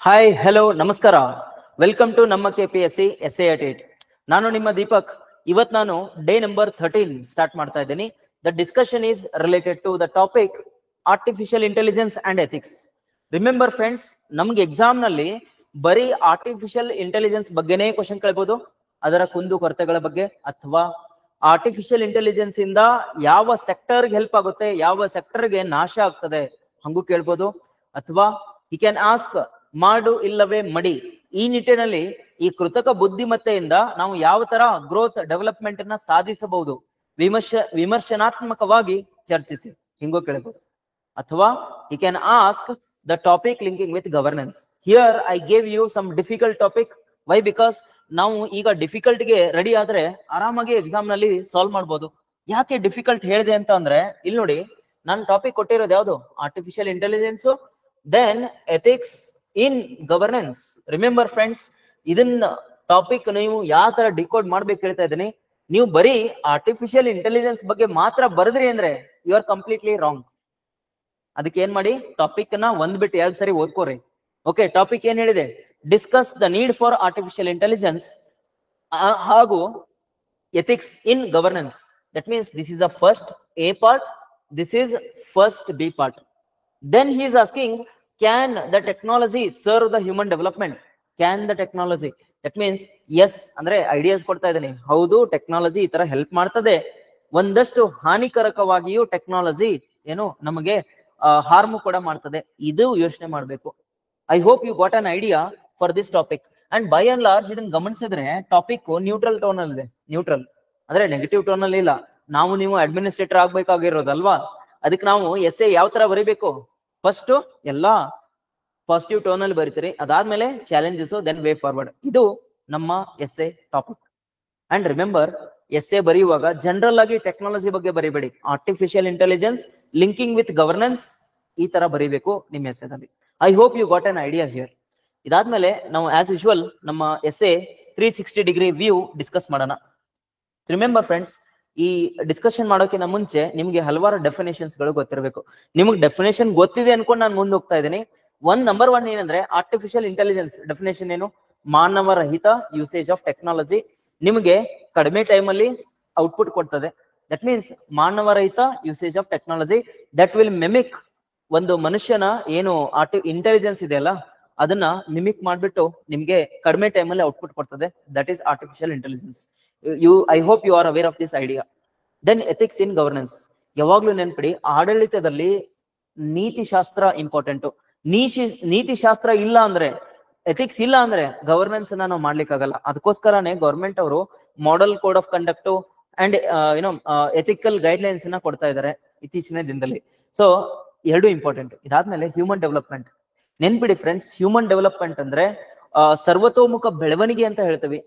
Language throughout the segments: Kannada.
ಹಾಯ್ ಹಲೋ ನಮಸ್ಕಾರ. ವೆಲ್ಕಮ್ ಟು ನಮ್ಮ KPSC SA at 8. ನಾನು ನಿಮ್ಮ ದೀಪಕ್. ಇವತ್ತು ನಾನು ಡೇ ನಂಬರ್ 13 ಸ್ಟಾರ್ಟ್ ಮಾಡ್ತಾ ಇದ್ದೀನಿ. The discussion is related to the topic artificial intelligence and ethics. Remember friends, ನಮ್ಗೆ ಎಕ್ಸಾಮ್ ನಲ್ಲಿ ಬರೀ ಆರ್ಟಿಫಿಷಿಯಲ್ ಇಂಟೆಲಿಜೆನ್ಸ್ ಬಗ್ಗೆನೇ ಕ್ವಶನ್ ಕೇಳ್ಬೋದು, ಅದರ ಕುಂದು ಕೊರತೆಗಳ ಬಗ್ಗೆ, ಅಥವಾ ಆರ್ಟಿಫಿಷಿಯಲ್ ಇಂಟೆಲಿಜೆನ್ಸ್ ಇಂದ ಯಾವ ಸೆಕ್ಟರ್ಗೆ ಹೆಲ್ಪ್ ಆಗುತ್ತೆ, ಯಾವ ಸೆಕ್ಟರ್ಗೆ ನಾಶ ಆಗ್ತದೆ ಹಂಗೂ ಕೇಳ್ಬೋದು. ಅಥವಾ ಯು ಕ್ಯಾನ್ ಆಸ್ಕ್ ಮಾಡು ಇಲ್ಲವೇ ಮಡಿ. ಈ ನಿಟ್ಟಿನಲ್ಲಿ ಈ ಕೃತಕ ಬುದ್ಧಿಮತ್ತೆಯಿಂದ ನಾವು ಯಾವ ತರ ಗ್ರೋತ್ ಡೆವಲಪ್ಮೆಂಟ್ ಅನ್ನ ಸಾಧಿಸಬಹುದು ವಿಮರ್ಶನಾತ್ಮಕವಾಗಿ ಚರ್ಚಿಸಿ ಹಿಂಗೋ ಕೇಳಬಹುದು. ಅಥವಾ you can ask the topic linking with governance. Here I gave you some difficult topic. Why? Because ನಾವು ಈಗ ಡಿಫಿಕಲ್ಟ್ ಗೆ ರೆಡಿ ಆದ್ರೆ ಆರಾಮಾಗಿ ಎಕ್ಸಾಮ್ ನಲ್ಲಿ ಸಾಲ್ವ್ ಮಾಡ್ಬೋದು. ಯಾಕೆ ಡಿಫಿಕಲ್ಟ್ ಹೇಳಿದೆ ಅಂತ ಅಂದ್ರೆ, ಇಲ್ಲಿ ನೋಡಿ, ನಾನು ಟಾಪಿಕ್ ಕೊಟ್ಟಿರೋದು ಯಾವುದು? Artificial intelligence, then ethics in governance. Remember friends, ಇದನ್ನ ಟಾಪಿಕ್ ನೀವು ಯಾವ ತರ ಡಿಕೋಡ್ ಮಾಡ್ಬೇಕು ಹೇಳ್ತಾ ಇದ್ದೀನಿ. ನೀವು ಬರೀ ಆರ್ಟಿಫಿಷಿಯಲ್ ಇಂಟೆಲಿಜೆನ್ಸ್ ಬಗ್ಗೆ ಮಾತ್ರ ಬರೆದ್ರಿ ಅಂದ್ರೆ ಯು ಆರ್ ಕಂಪ್ಲೀಟ್ಲಿ ರಾಂಗ್. ಅದಕ್ಕೆ ಏನ್ ಮಾಡಿ, ಟಾಪಿಕ್ ನ ಒಂದ್ ಬಿಟ್ಟು 2 ಸರಿ ಓದ್ಕೋರಿ. ಓಕೆ, ಟಾಪಿಕ್ ಏನ್ ಹೇಳಿದೆ? Discuss the need for artificial intelligence ಹಾಗೂ ethics in governance. That means this is a first A part, this is first B part. Then he is asking, can the technology serve the human development? Can the technology? That means yes ಅಂದ್ರೆ ಐಡಿಯಾಸ್ ಕೊಡ್ತಾ ಇದ್ದೀನಿ. ಹೌದು, ಟೆಕ್ನಾಲಜಿ ಈ ತರ ಹೆಲ್ಪ್ ಮಾಡ್ತದೆ. ಒಂದಷ್ಟು ಹಾನಿಕರಕವಾಗಿಯೂ ಟೆಕ್ನಾಲಜಿ ಏನು ನಮಗೆ ಹಾರ್ಮ್ ಕೂಡ ಮಾಡ್ತದೆ. ಇದು ಯೋಚನೆ ಮಾಡ್ಬೇಕು. I hope you got an idea for this topic. And by and large ಇದನ್ನ ಗಮನಿಸಿದ್ರೆ ಟಾಪಿಕ್ ನ್ಯೂಟ್ರಲ್ ಟೋನ್ ಅಲ್ಲಿ ಇದೆ. ನ್ಯೂಟ್ರಲ್ ಅಂದ್ರೆ ನೆಗೆಟಿವ್ ಟೋನ್ ಅಲ್ಲಿ ಇಲ್ಲ. ನಾವು ನೀವು ಅಡ್ಮಿನಿಸ್ಟ್ರೇಟರ್ ಆಗ್ಬೇಕಾಗಿರೋದಲ್ವಾ, ಅದಕ್ಕೆ ನಾವು ಎಸ್ ಎ ಯಾವ ತರ ಬರೀಬೇಕು? ಫಸ್ಟ್ ಎಲ್ಲಾ ಪಾಸಿಟಿವ್ ಟೋನ್ ಅಲ್ಲಿ ಬರೀತೀರಿ, ಅದಾದ್ಮೇಲೆ ಚಾಲೆಂಜಸ್, ದೆನ್ ವೇ ಫಾರ್ವರ್ಡ್. ಇದು ನಮ್ಮ essay topic. And remember, essay ಬರೆಯುವಾಗ ಜನರಲ್ ಆಗಿ ಟೆಕ್ನಾಲಜಿ ಬಗ್ಗೆ ಬರೀಬೇಡಿ. Artificial intelligence linking with governance ಈ ತರ ಬರೀಬೇಕು ನಿಮ್ಮ ಎಸ್ ಎದಲ್ಲಿ. I hope you got an idea here. ಇದಾದ್ಮೇಲೆ ನಾವು ಆಸ್ ಯೂಶುವಲ್ ನಮ್ಮ essay 360 degree view discuss ಮಾಡೋಣ. ರಿಮೆಂಬರ್ ಫ್ರೆಂಡ್ಸ್, ಈ ಡಿಸ್ಕಷನ್ ಮಾಡೋಕ್ಕಿಂತ ಮುಂಚೆ ನಿಮ್ಗೆ ಹಲವಾರು ಡೆಫಿನೇಷನ್ಸ್ ಗಳು ಗೊತ್ತಿರಬೇಕು. ನಿಮ್ಗೆ ಡೆಫಿನೇಷನ್ ಗೊತ್ತಿದೆ ಅನ್ಕೊಂಡು ನಾನು ಮುಂದೆ ಹೋಗ್ತಾ ಇದ್ದೀನಿ. ನಂಬರ್ 1 ಏನಂದ್ರೆ, ಆರ್ಟಿಫಿಷಿಯಲ್ ಇಂಟೆಲಿಜೆನ್ಸ್ ಡೆಫಿನೇಷನ್ ಏನು? ಮಾನವರಹಿತ ಯೂಸೇಜ್ ಆಫ್ ಟೆಕ್ನಾಲಜಿ. ನಿಮಗೆ ಕಡಿಮೆ ಟೈಮ್ ಅಲ್ಲಿ ಔಟ್ಪುಟ್ ಕೊಡ್ತದೆ. ದಟ್ ಮೀನ್ಸ್ ಮಾನವರಹಿತ usage of technology that will mimic ಒಂದು ಮನುಷ್ಯನ ಏನು ಇಂಟೆಲಿಜೆನ್ಸ್ ಇದೆಯಲ್ಲ ಅದನ್ನ ಮಿಮಿಕ್ ಮಾಡ್ಬಿಟ್ಟು ನಿಮ್ಗೆ ಕಡಿಮೆ ಟೈಮ್ ಅಲ್ಲಿ ಔಟ್ಪುಟ್ ಕೊಡ್ತದೆ. That is artificial intelligence. I hope you are aware of this idea. Then ethics in governance. ಯಾವಾಗ್ಲೂ ನೆನ್ಪಿಡಿ, ಆಡಳಿತದಲ್ಲಿ ನೀತಿಶಾಸ್ತ್ರ ಇಂಪಾರ್ಟೆಂಟ್. ನೀತಿಶಾಸ್ತ್ರ ಇಲ್ಲ ಅಂದ್ರೆ, ಎಥಿಕ್ಸ್ ಇಲ್ಲ ಅಂದ್ರೆ ಗವರ್ನೆನ್ಸ್ ನಾವು ಮಾಡ್ಲಿಕ್ಕಾಗಲ್ಲ. ಅದಕ್ಕೋಸ್ಕರನೇ ಗವರ್ಮೆಂಟ್ ಅವರು model code of conduct and ethical guidelines ನ ಕೊಡ್ತಾ ಇದ್ದಾರೆ ಇತ್ತೀಚಿನ ದಿನದಲ್ಲಿ. ಸೊ ಎರಡು ಇಂಪಾರ್ಟೆಂಟ್. ಇದಾದ್ಮೇಲೆ ಹ್ಯೂಮನ್ ಡೆವಲಪ್ಮೆಂಟ್. ನೆನ್ಪಿಡಿ ಫ್ರೆಂಡ್ಸ್, ಹ್ಯೂಮನ್ ಡೆವಲಪ್ಮೆಂಟ್ ಅಂದ್ರೆ ಸರ್ವತೋಮುಖ ಬೆಳವಣಿಗೆ ಅಂತ ಹೇಳ್ತೀವಿ.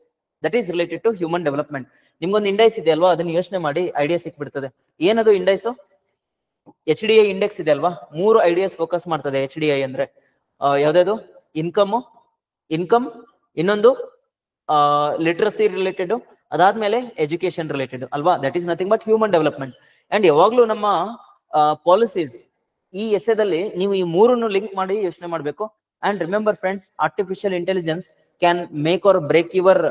That is related to human development. ನಿಮ್ಗೊಂದು ಇಂಡೈಸ್ ಇದೆ ಅಲ್ವಾ, ಅದನ್ನ ಯೋಚನೆ ಮಾಡಿ ಐಡಿಯಾ ಸಿಕ್ಬಿಡ್ತದೆ. ಏನದು ಇಂಡೈಸ್? HDI ಇಂಡೆಕ್ಸ್ ಇದೆ ಅಲ್ವಾ. 3 ಐಡಿಯಾಸ್ ಫೋಕಸ್ ಮಾಡ್ತದೆ HDI ಅಂದ್ರೆ. ಯಾವ್ದು? ಇನ್ಕಮ್, ಇನ್ನೊಂದು ಲಿಟ್ರಸಿ ರಿಲೇಟೆಡ್, ಅದಾದ್ಮೇಲೆ ಎಜುಕೇಶನ್ ರಿಲೇಟೆಡ್ ಅಲ್ವಾ. That is nothing but human development. And ಯಾವಾಗ್ಲೂ ನಮ್ಮ ಪಾಲಿಸೀಸ್ ಈ ಎಸೆದಲ್ಲಿ ನೀವು ಈ 3 ಲಿಂಕ್ ಮಾಡಿ ಯೋಚನೆ ಮಾಡ್ಬೇಕು. And remember friends, artificial intelligence can make or break your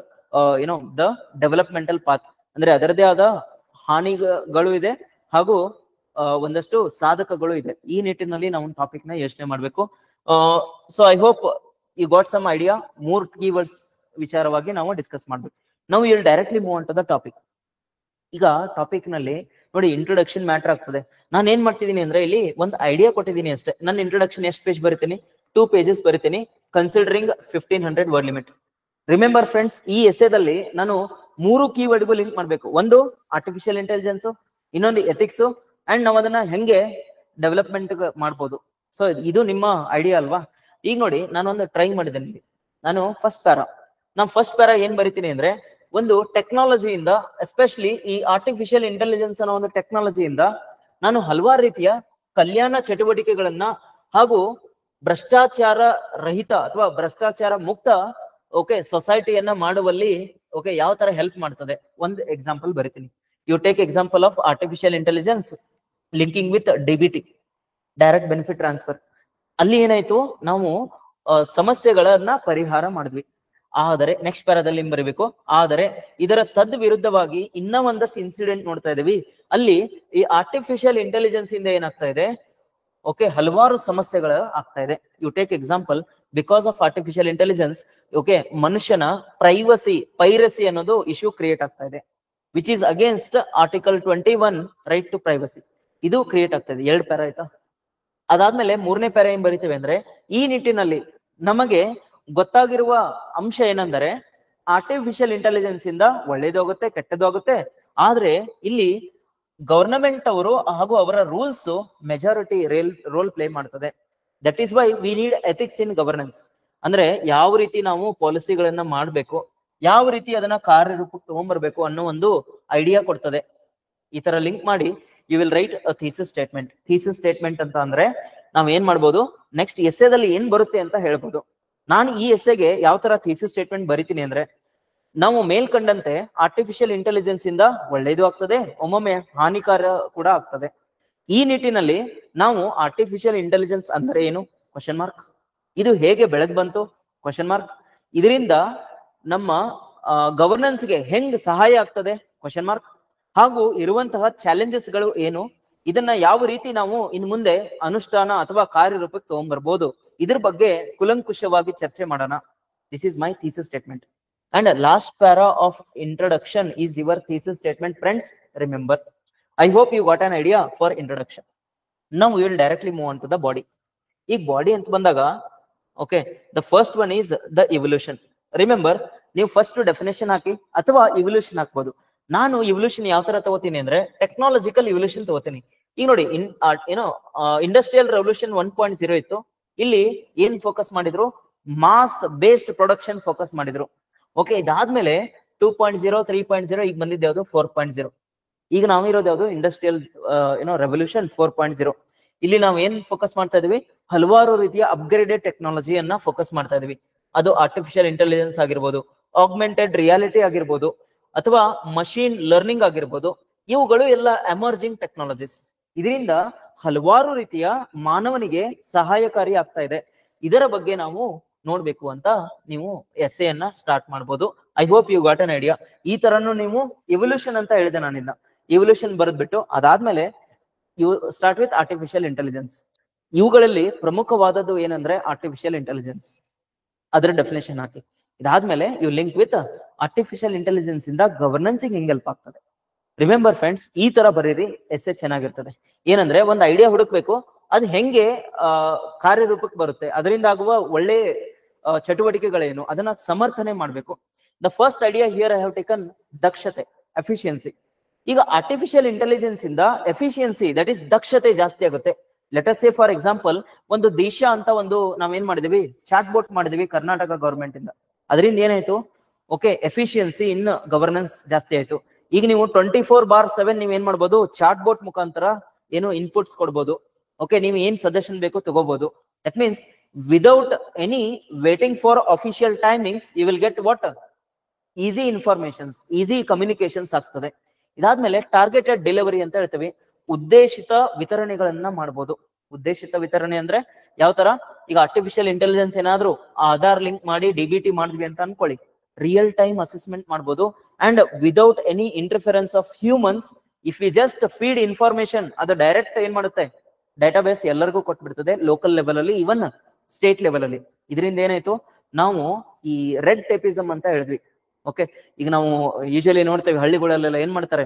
the developmental path. ಅಂದ್ರೆ ಅದರದೇ ಆದ ಹಾನಿಗಳು ಇದೆ ಹಾಗೂ ಒಂದಷ್ಟು ಸಾಧಕಗಳು ಇದೆ. ಈ ನಿಟ್ಟಿನಲ್ಲಿ ನಾವು ಟಾಪಿಕ್ ನ ಯೋಚನೆ ಮಾಡ್ಬೇಕು. So I hope you got some idea. 3 keywords ವಿಚಾರವಾಗಿ ನಾವು ಡಿಸ್ಕಸ್ ಮಾಡ್ಬೇಕು. ನಾವು ಇಲ್ಲಿ directly move on to the topic. ಈಗ ಟಾಪಿಕ್ ನಲ್ಲಿ ನೋಡಿ, ಇಂಟ್ರೊಡಕ್ಷನ್ ಮ್ಯಾಟರ್ ಆಗ್ತದೆ. ನಾನು ಏನ್ ಮಾಡ್ತಿದ್ದೀನಿ ಅಂದ್ರೆ, ಇಲ್ಲಿ ಒಂದು ಐಡಿಯಾ ಕೊಟ್ಟಿದ್ದೀನಿ ಅಷ್ಟೇ. ನನ್ನ ಇಂಟ್ರೊಡಕ್ಷನ್ ಎಷ್ಟು ಪೇಜ್ ಬರಿತೀನಿ? 2 pages ಬರಿತೀನಿ, considering 1500 word limit. Remember friends, ಈ ಎಸೆದಲ್ಲಿ ನಾನು 3 ಕೀವರ್ಡ್ಗೂ ಲಿಂಕ್ ಮಾಡ್ಬೇಕು. ಒಂದು ಆರ್ಟಿಫಿಷಿಯಲ್ ಇಂಟೆಲಿಜೆನ್ಸ್, ಇನ್ನೊಂದು ಎಥಿಕ್ಸ್, ಅಂಡ್ ನಾವು ಅದನ್ನ ಹೆಂಗೆ ಡೆವಲಪ್ಮೆಂಟ್ ಮಾಡ್ಬೋದು. ಸೊ ಇದು ನಿಮ್ಮ ಐಡಿಯಾ ಅಲ್ವಾ. ಈಗ ನೋಡಿ, ನಾನೊಂದು ಟ್ರೈ ಮಾಡಿದ್ದೇನೆ. ನಾನು ಫಸ್ಟ್ ಪ್ಯಾರಾ ಏನ್ ಬರಿತೀನಿ ಅಂದ್ರೆ, ಒಂದು ಟೆಕ್ನಾಲಜಿಯಿಂದ, ಎಸ್ಪೆಷಲಿ ಈ ಆರ್ಟಿಫಿಷಿಯಲ್ ಇಂಟೆಲಿಜೆನ್ಸ್ ಅನ್ನೋ ಒಂದು ಟೆಕ್ನಾಲಜಿಯಿಂದ ನಾನು ಹಲವಾರು ರೀತಿಯ ಕಲ್ಯಾಣ ಚಟುವಟಿಕೆಗಳನ್ನ ಹಾಗೂ ಭ್ರಷ್ಟಾಚಾರ ರಹಿತ ಅಥವಾ ಭ್ರಷ್ಟಾಚಾರ ಮುಕ್ತ ಸೊಸೈಟಿಯನ್ನ ಮಾಡುವಲ್ಲಿ ಯಾವ ತರ ಹೆಲ್ಪ್ ಮಾಡ್ತದೆ ಒಂದು ಎಕ್ಸಾಂಪಲ್ ಬರಿತೀನಿ. You take example of artificial intelligence linking with DBT, direct benefit transfer. ಅಲ್ಲಿ ಏನಾಯ್ತು, ನಾವು ಸಮಸ್ಯೆಗಳನ್ನ ಪರಿಹಾರ ಮಾಡಿದ್ವಿ. ಆದರೆ ನೆಕ್ಸ್ಟ್ ಪ್ಯಾರಾದಲ್ಲಿ ಏನ್ ಬರೀಬೇಕು, ಆದರೆ ಇದರ ತದ್ ವಿರುದ್ಧವಾಗಿ ಇನ್ನ ಒಂದಷ್ಟು ಇನ್ಸಿಡೆಂಟ್ ನೋಡ್ತಾ ಇದೀವಿ. ಅಲ್ಲಿ ಈ ಆರ್ಟಿಫಿಷಿಯಲ್ ಇಂಟೆಲಿಜೆನ್ಸ್ ಇಂದ ಏನಾಗ್ತಾ ಇದೆ, ಓಕೆ, ಹಲವಾರು ಸಮಸ್ಯೆಗಳು ಆಗ್ತಾ ಇದೆ. You take example, because of artificial intelligence, okay, ಮನುಷ್ಯನ ಪೈರಸಿ ಅನ್ನೋದು ಇಶ್ಯೂ ಕ್ರಿಯೇಟ್ ಆಗ್ತಾ ಇದೆ, which is against article 21 right to privacy. ಇದು ಕ್ರಿಯೇಟ್ ಆಗ್ತಾ ಇದೆ. 2 ಪ್ಯಾರಾ ಆಯ್ತಾ. ಅದಾದ್ಮೇಲೆ 3ನೇ ಪ್ಯಾರಾ ಏನ್ ಬರೀತೇವೆ ಅಂದ್ರೆ, ಈ ನಿಟ್ಟಿನಲ್ಲಿ ನಮಗೆ ಗೊತ್ತಾಗಿರುವ ಅಂಶ ಏನಂದರೆ, ಆರ್ಟಿಫಿಷಿಯಲ್ ಇಂಟೆಲಿಜೆನ್ಸ್ ಇಂದ ಒಳ್ಳೇದಾಗುತ್ತೆ ಕೆಟ್ಟದ್ದು ಆಗುತ್ತೆ, ಆದ್ರೆ ಇಲ್ಲಿ ಗವರ್ನಮೆಂಟ್ ಅವರು ಹಾಗೂ ಅವರ ರೂಲ್ಸ್ ಮೆಜಾರಿಟಿ ರೋಲ್ ಪ್ಲೇ ಮಾಡ್ತದೆ. That is why we need ethics in governance. ಅಂದ್ರೆ ಯಾವ ರೀತಿ ನಾವು ಪಾಲಿಸಿಗಳನ್ನ ಮಾಡ್ಬೇಕು, ಯಾವ ರೀತಿ ಅದನ್ನ ಕಾರ್ಯರೂಪಕ್ಕೆ ತಗೊಂಡ್ಬರ್ಬೇಕು ಅನ್ನೋ ಒಂದು ಐಡಿಯಾ ಕೊಡ್ತದೆ. ಈ ತರ ಲಿಂಕ್ ಮಾಡಿ you will write a thesis statement. Thesis statement ಅಂತ ಅಂದ್ರೆ ನಾವ್ ಏನ್ ಮಾಡ್ಬೋದು, ನೆಕ್ಸ್ಟ್ ಎಸ್ಸೆದಲ್ಲಿ ಏನ್ ಬರುತ್ತೆ ಅಂತ ಹೇಳ್ಬೋದು. ನಾನು ಈ ಎಸ್ಸೆಗೆ ಯಾವ ತರ ಥೀಸಿಸ್ ಸ್ಟೇಟ್ಮೆಂಟ್ ಬರಿತೀನಿ ಅಂದ್ರೆ, ನಾವು ಮೇಲ್ಕಂಡಂತೆ ಆರ್ಟಿಫಿಷಿಯಲ್ ಇಂಟೆಲಿಜೆನ್ಸ್ ಇಂದ ಒಳ್ಳೇದು ಆಗ್ತದೆ, ಒಮ್ಮೊಮ್ಮೆ ಹಾನಿಕಾರ ಕೂಡ ಆಗ್ತದೆ. ಈ ನಿಟ್ಟಿನಲ್ಲಿ ನಾವು ಆರ್ಟಿಫಿಷಿಯಲ್ ಇಂಟೆಲಿಜೆನ್ಸ್ ಅಂದ್ರೆ ಏನು ಕ್ವಶನ್ ಮಾರ್ಕ್, ಇದು ಹೇಗೆ ಬೆಳೆದ್ ಬಂತು ಕ್ವಶನ್ ಮಾರ್ಕ್, ಇದರಿಂದ ನಮ್ಮ ಗವರ್ನೆನ್ಸ್ ಗೆ ಹೆಂಗ್ ಸಹಾಯ ಆಗ್ತದೆ ಕ್ವಶನ್ ಮಾರ್ಕ್, ಹಾಗೂ ಇರುವಂತಹ ಚಾಲೆಂಜಸ್ ಗಳು ಏನು, ಇದನ್ನ ಯಾವ ರೀತಿ ನಾವು ಇನ್ ಮುಂದೆ ಅನುಷ್ಠಾನ ಅಥವಾ ಕಾರ್ಯರೂಪಕ್ಕೆ ತಗೊಂಡ್ಬರ್ಬೋದು, ಇದ್ರ ಬಗ್ಗೆ ಕುಲಂಕುಷವಾಗಿ ಚರ್ಚೆ ಮಾಡೋಣ. This is my thesis statement. And last para of introduction is your thesis statement, friends. Remember, I hope you got an idea for introduction. Now we will directly move on to the body. Ee body ant bandaga, okay, the first one is the evolution. Remember, ನೀವು ಫಸ್ಟ್ ಡೆಫಿನೇಷನ್ ಹಾಕಿ ಅಥವಾ ಇವಲ್ಯೂಷನ್ ಹಾಕ್ಬೋದು. ನಾನು ಇವಲ್ಯೂಷನ್ ಯಾವ ತರ ತಗೋತೀನಿ ಅಂದ್ರೆ ಟೆಕ್ನಾಲಜಿಕಲ್ ಇವಲ್ಯೂಷನ್ ತಗೋತೀನಿ. ಈಗ ನೋಡಿ, ಇಂಡಸ್ಟ್ರಿಯಲ್ ರೆವಲ್ಯೂಷನ್ 1.0 ಇತ್ತು. ಇಲ್ಲಿ ಏನ್ ಫೋಕಸ್ ಮಾಡಿದ್ರು, ಮಾಸ್ ಬೇಸ್ಡ್ ಪ್ರೊಡಕ್ಷನ್ ಫೋಕಸ್ ಮಾಡಿದ್ರು. ಓಕೆ, ಇದಾದ್ಮೇಲೆ 2.0, 3.0, ಈಗ ಬಂದಿದ್ದು ಯಾವುದು 4.0. ಈಗ ನಾವು ಇರೋದು ಯಾವುದು ಇಂಡಸ್ಟ್ರಿಯಲ್ ರೆವಲ್ಯೂಷನ್ 4.0. ಇಲ್ಲಿ ನಾವು ಏನ್ ಫೋಕಸ್ ಮಾಡ್ತಾ ಇದೀವಿ, ಹಲವಾರು ರೀತಿಯ ಅಪ್ಗ್ರೇಡೆಡ್ ಟೆಕ್ನಾಲಜಿಯನ್ನ ಫೋಕಸ್ ಮಾಡ್ತಾ ಇದೀವಿ. ಅದು ಆರ್ಟಿಫಿಷಿಯಲ್ ಇಂಟೆಲಿಜೆನ್ಸ್ ಆಗಿರ್ಬೋದು, ಆಗ್ಮೆಂಟೆಡ್ ರಿಯಾಲಿಟಿ ಆಗಿರ್ಬೋದು, ಅಥವಾ ಮಷೀನ್ ಲರ್ನಿಂಗ್ ಆಗಿರ್ಬೋದು. ಇವುಗಳು ಎಲ್ಲ ಎಮರ್ಜಿಂಗ್ ಟೆಕ್ನಾಲಜೀಸ್. ಇದರಿಂದ ಹಲವಾರು ರೀತಿಯ ಮಾನವನಿಗೆ ಸಹಾಯಕಾರಿ ಆಗ್ತಾ ಇದೆ. ಇದರ ಬಗ್ಗೆ ನಾವು ನೋಡ್ಬೇಕು ಅಂತ ನೀವು ಎಸ್ಸೆ ಅನ್ನ ಸ್ಟಾರ್ಟ್ ಮಾಡ್ಬೋದು. I hope you got an idea. ಈ ತರನು ನೀವು ಎವಲ್ಯೂಷನ್ ಅಂತ ಹೇಳಿದೆ ನಾನಿನ್ನ. ಎವಲ್ಯೂಷನ್ ಬರೆದ್ಬಿಟ್ಟು ಅದಾದ್ಮೇಲೆ you start with artificial intelligence. ಇವುಗಳಲ್ಲಿ ಪ್ರಮುಖವಾದದ್ದು ಏನಂದ್ರೆ ಆರ್ಟಿಫಿಷಿಯಲ್ ಇಂಟೆಲಿಜೆನ್ಸ್, ಅದರ ಡೆಫಿನೇಷನ್ ಹಾಕಿ. ಇದಾದ್ಮೇಲೆ you link with artificial intelligence ಇಂದ ಗವರ್ನೆನ್ಸ್ ಹೆಂಗ್ ಹೆಲ್ಪ್ ಆಗ್ತದೆ. ರಿಮೆಂಬರ್ ಫ್ರೆಂಡ್ಸ್, ಈ ತರ ಬರೀರಿ, ಎಸ್ಸೆ ಚೆನ್ನಾಗಿರ್ತದೆ. ಏನಂದ್ರೆ ಒಂದು ಐಡಿಯಾ ಹುಡುಕ್ಬೇಕು, ಅದು ಹೆಂಗೆ ಕಾರ್ಯರೂಪಕ್ಕೆ ಬರುತ್ತೆ, ಅದರಿಂದ ಆಗುವ ಒಳ್ಳೆ ಚಟುವಟಿಕೆಗಳೇನು, ಅದನ್ನ ಸಮರ್ಥನೆ ಮಾಡ್ಬೇಕು. The first idea here I have taken ದಕ್ಷತೆ, ಎಫಿಷಿಯನ್ಸಿ. ಈಗ ಆರ್ಟಿಫಿಷಿಯಲ್ ಇಂಟೆಲಿಜೆನ್ಸ್ ಇಂದ ಎಫಿಷಿಯನ್ಸಿ, ದಟ್ ಇಸ್ ದಕ್ಷತೆ ಜಾಸ್ತಿ ಆಗುತ್ತೆ. Let us say for example, ಒಂದು ದಿಶಾ ಅಂತ ಒಂದು ನಾವೇನ್ ಮಾಡಿದೀವಿ, ಚಾಟ್ ಬೋಟ್ ಮಾಡಿದೀವಿ ಕರ್ನಾಟಕ ಗವರ್ಮೆಂಟ್ ಇಂದ. ಅದರಿಂದ ಏನಾಯ್ತು, ಓಕೆ, ಎಫಿಷಿಯನ್ಸಿ ಇನ್ ಗವರ್ನೆನ್ಸ್ ಜಾಸ್ತಿ ಆಯ್ತು. ಈಗ ನೀವು 24/7 ನೀವ್ ಏನ್ ಮಾಡ್ಬೋದು, ಚಾಟ್ ಬೋಟ್ ಮುಖಾಂತರ ಏನು ಇನ್ಪುಟ್ಸ್ ಕೊಡ್ಬೋದು. ಓಕೆ, ನೀವು ಏನ್ ಸಜೆಷನ್ ಬೇಕು ತಗೋಬಹುದು. That means without any waiting for official timings you will get what, easy informations, easy communications ಆಗ್ತದೆ. ಇದಾದ್ಮೇಲೆ ಟಾರ್ಗೆಟೆಡ್ ಡೆಲಿವರಿ ಅಂತ ಹೇಳ್ತೀವಿ. ಉದ್ದೇಶಿತ ವಿತರಣೆಗಳನ್ನ ಮಾಡಬಹುದು. ಉದ್ದೇಶಿತ ವಿತರಣೆ ಅಂದ್ರೆ ಯಾವ ತರ, ಈಗ ಆರ್ಟಿಫಿಷಿಯಲ್ ಇಂಟೆಲಿಜೆನ್ಸ್ ಏನಾದ್ರು ಆಧಾರ್ ಲಿಂಕ್ ಮಾಡಿ ಡಿಬಿಟಿ ಮಾಡಿದ್ವಿ ಅಂತ ಅನ್ಕೊಳ್ಳಿ, ರಿಯಲ್ ಟೈಮ್ ಅಸೆಸ್ಮೆಂಟ್ ಮಾಡಬಹುದು. And without any interference of humans, if you just feed information, ಅದು ಡೈರೆಕ್ಟ್ ಏನ್ ಮಾಡುತ್ತೆ, ಡೇಟಾಬೇಸ್ ಎಲ್ಲರಿಗೂ ಕೊಟ್ಬಿಡ್ತದೆ, ಲೋಕಲ್ ಲೆವೆಲ್ ಅಲ್ಲಿ, ಇವನ್ ಸ್ಟೇಟ್ ಲೆವೆಲ್ ಅಲ್ಲಿ. ಇದರಿಂದ ಏನಾಯ್ತು, ನಾವು ಈ ರೆಡ್ ಟೇಪಿಸಮ್ ಅಂತ ಹೇಳಿದ್ವಿ. ಓಕೆ, ಈಗ ನಾವು ಯೂಶಲಿ ನೋಡ್ತೇವೆ ಹಳ್ಳಿಗಳಲ್ಲೆಲ್ಲ ಏನ್ ಮಾಡ್ತಾರೆ,